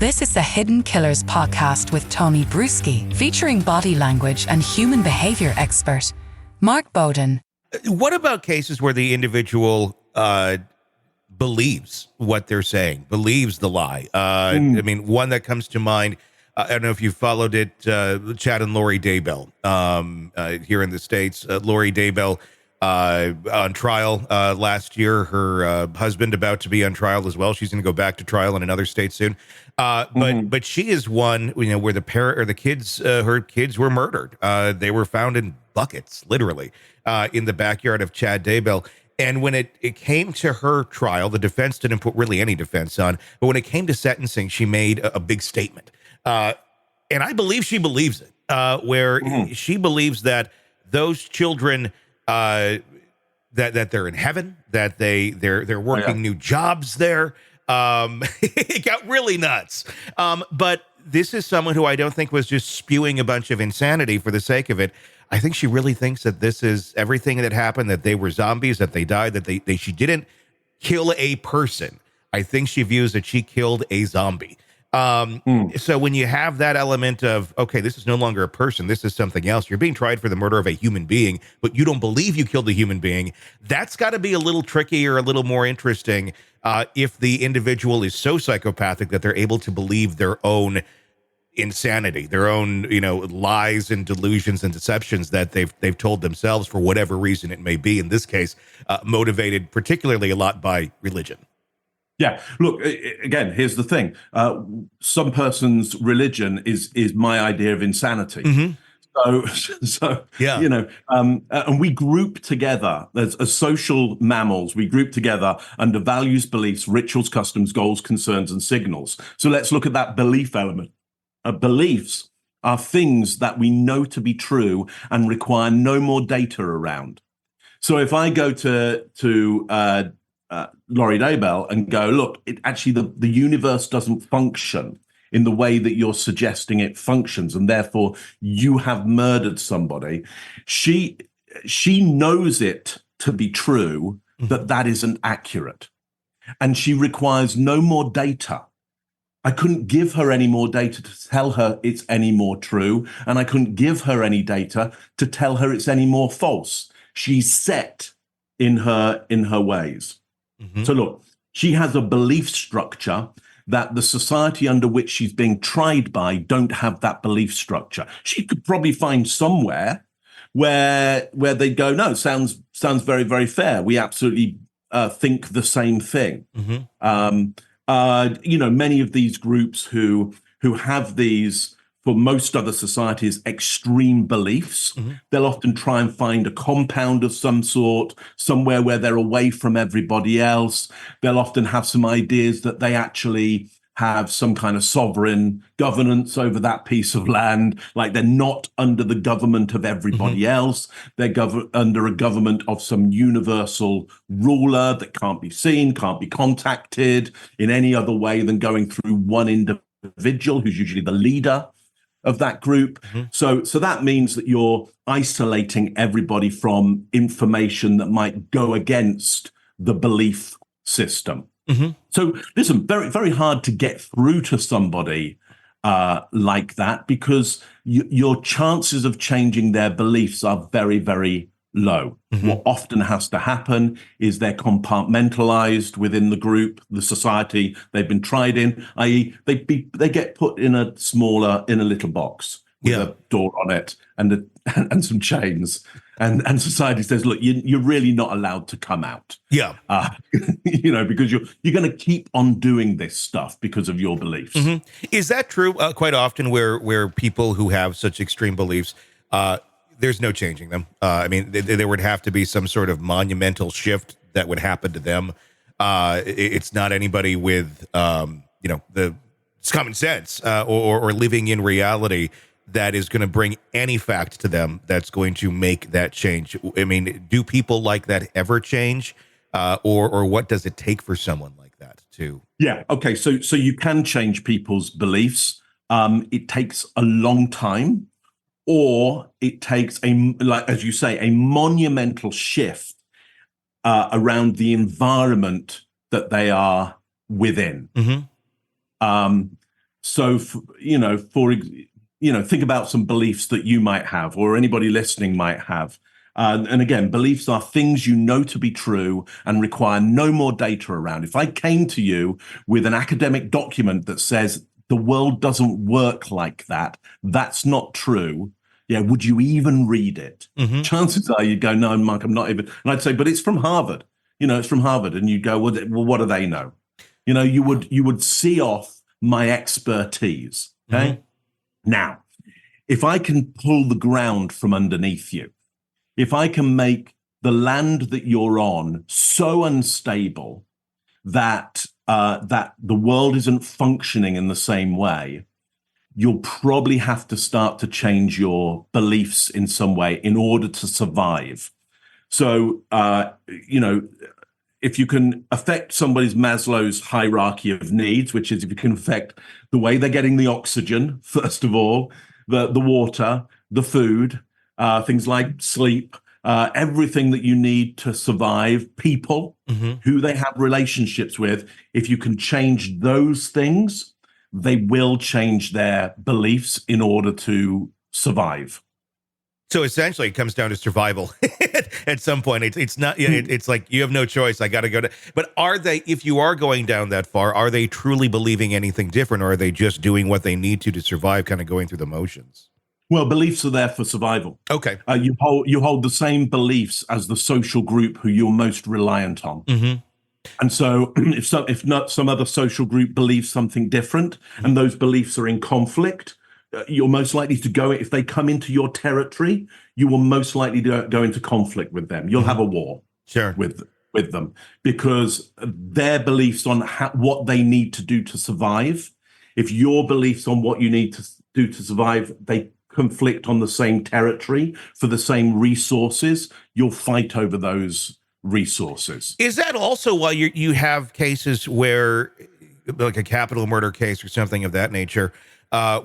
This is the Hidden Killers podcast with Tony Brueski, featuring body language and human behavior expert Mark Bowden. What about cases where the individual believes what they're saying, believes the lie? I mean, one that comes to mind, I don't know if you followed it, Chad and Lori Daybell here in the States. Lori Daybell on trial last year. Her husband about to be on trial as well. She's going to go back to trial in another state soon. But she is one, where the parent or the kids, her kids were murdered. They were found in buckets, literally, in the backyard of Chad Daybell. And when it came to her trial, the defense didn't put really any defense on. But when it came to sentencing, she made a big statement. And I believe she believes it, where she believes that those children, that they're in heaven, that they're working new jobs there. It got really nuts. But this is someone who I don't think was just spewing a bunch of insanity for the sake of it. I think she really thinks that this is everything that happened, that they were zombies, that they died, that she didn't kill a person. I think she views that she killed a zombie. So when you have that element of, okay, this is no longer a person, this is something else. You're being tried for the murder of a human being, but you don't believe you killed a human being. That's got to be a little tricky or a little more interesting if the individual is so psychopathic that they're able to believe their own insanity, their own, lies and delusions and deceptions that they've told themselves for whatever reason it may be. In this case, motivated particularly a lot by religion. Yeah. Look, again, here's the thing. Some person's religion is my idea of insanity. So yeah. And we group together as social mammals. We group together under values, beliefs, rituals, customs, goals, concerns, and signals. So let's look at that belief element. Beliefs are things that we know to be true and require no more data around. So if I go to Lori Daybell and go, look, actually the universe doesn't function in the way that you're suggesting it functions, and therefore you have murdered somebody. She knows it to be true, that isn't accurate. And she requires no more data. I couldn't give her any more data to tell her it's any more true, and I couldn't give her any data to tell her it's any more false. She's set in her ways. So look, she has a belief structure that the society under which she's being tried by don't have that belief structure. She could probably find somewhere where they'd go, no, sounds very, very fair. We absolutely think the same thing. Many of these groups who have these, for most other societies, extreme beliefs, they'll often try and find a compound of some sort, somewhere where they're away from everybody else. They'll often have some ideas that they actually have some kind of sovereign governance over that piece of land, like they're not under the government of everybody else. They're under a government of some universal ruler that can't be seen, can't be contacted in any other way than going through one individual who's usually the leader of that group. So that means that you're isolating everybody from information that might go against the belief system. So listen, very, very hard to get through to somebody like that, because your chances of changing their beliefs are very, very low. What often has to happen is they're compartmentalized within the group, the society they've been tried in, i.e. they get put in a little box with a door on it and some chains. And society says, look, you're really not allowed to come out. Because you're going to keep on doing this stuff because of your beliefs. Is that true? Quite often where people who have such extreme beliefs, there's no changing them. I mean, there would have to be some sort of monumental shift that would happen to them. It's not anybody with, the common sense or living in reality that is going to bring any fact to them that's going to make that change. I mean, do people like that ever change? Or what does it take for someone like that to? Yeah. Okay. So you can change people's beliefs. It takes a long time, or it takes as you say, a monumental shift around the environment that they are within. think about some beliefs that you might have, or anybody listening might have. And again, beliefs are things you know to be true and require no more data around. If I came to you with an academic document that says the world doesn't work like that, that's not true, yeah, would you even read it? Mm-hmm. Chances are you'd go, no, Mark, I'm not even. And I'd say, but it's from Harvard. It's from Harvard. And you'd go, well, what do they know? You would see off my expertise. Okay. Mm-hmm. Now, if I can pull the ground from underneath you, if I can make the land that you're on so unstable that the world isn't functioning in the same way, you'll probably have to start to change your beliefs in some way in order to survive. So, if you can affect somebody's Maslow's hierarchy of needs, which is if you can affect the way they're getting the oxygen, first of all, the water, the food, things like sleep, everything that you need to survive, people, who they have relationships with, if you can change those things, they will change their beliefs in order to survive. So essentially, it comes down to survival. At some point, it's not. It's like you have no choice. I got to go to. But are they? If you are going down that far, are they truly believing anything different, or are they just doing what they need to survive, kind of going through the motions? Well, beliefs are there for survival. Okay. You hold the same beliefs as the social group who you're most reliant on. Mm-hmm. And so, if not some other social group believes something different, and those beliefs are in conflict, you're most likely to go. If they come into your territory, you will most likely go into conflict with them. You'll have a war with them because their beliefs on what they need to do to survive. If your beliefs on what you need to do to survive, they conflict on the same territory for the same resources, you'll fight over those resources. Is that also why you have cases where, like a capital murder case or something of that nature,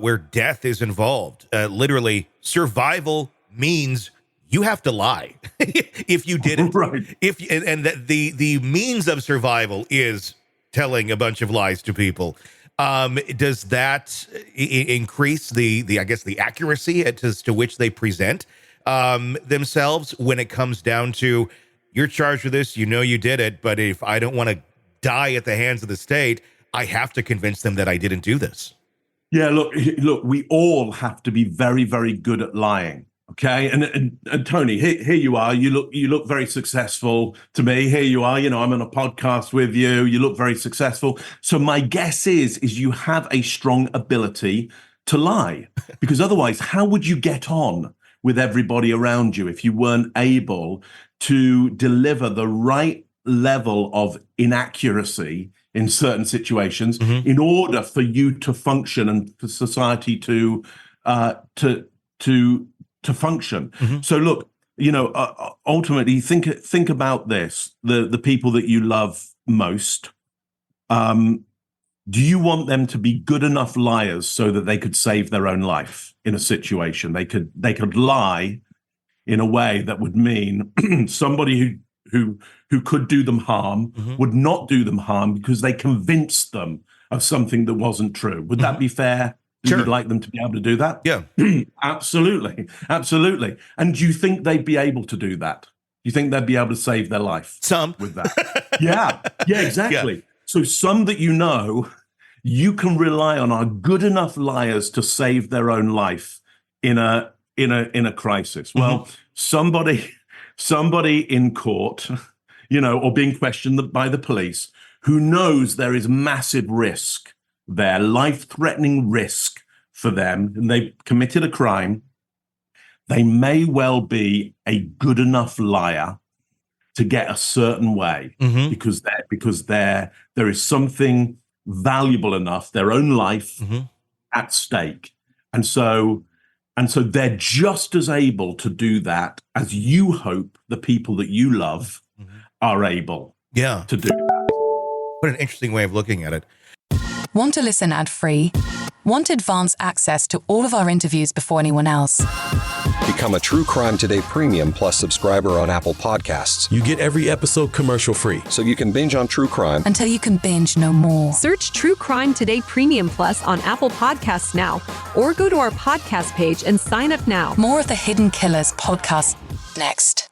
where death is involved? Literally, survival means you have to lie if you didn't. Right. And the means of survival is telling a bunch of lies to people. Does that increase the accuracy as to which they present themselves when it comes down to, you're charged with this, you did it, but if I don't want to die at the hands of the state, I have to convince them that I didn't do this? Yeah, look, we all have to be very, very good at lying. Okay. And Tony, here you are. You look very successful to me. Here you are. I'm on a podcast with you. You look very successful. So my guess is you have a strong ability to lie, because otherwise, how would you get on with everybody around you if you weren't able to deliver the right level of inaccuracy in certain situations in order for you to function and for society to function? So look, ultimately think about this: the people that you love most. Do you want them to be good enough liars so that they could save their own life in a situation? They could lie in a way that would mean somebody who could do them harm would not do them harm because they convinced them of something that wasn't true. Would that be fair? Sure. You'd like them to be able to do that? Yeah. Absolutely. And do you think they'd be able to do that? Do you think they'd be able to save their life? Some. With that? Yeah, exactly. Yeah. So some that you can rely on are good enough liars to save their own life in a crisis. Well, somebody in court, or being questioned by the police, who knows there is massive risk there, life-threatening risk for them, and they've committed a crime, they may well be a good enough liar to get a certain way because there is something valuable enough, their own life at stake. And so they're just as able to do that as you hope the people that you love are able to do that. What an interesting way of looking at it. Want to listen ad-free? Want advance access to all of our interviews before anyone else? Become a True Crime Today Premium Plus subscriber on Apple Podcasts. You get every episode commercial-free. So you can binge on true crime until you can binge no more. Search True Crime Today Premium Plus on Apple Podcasts now, or go to our podcast page and sign up now. More of the Hidden Killers podcast next.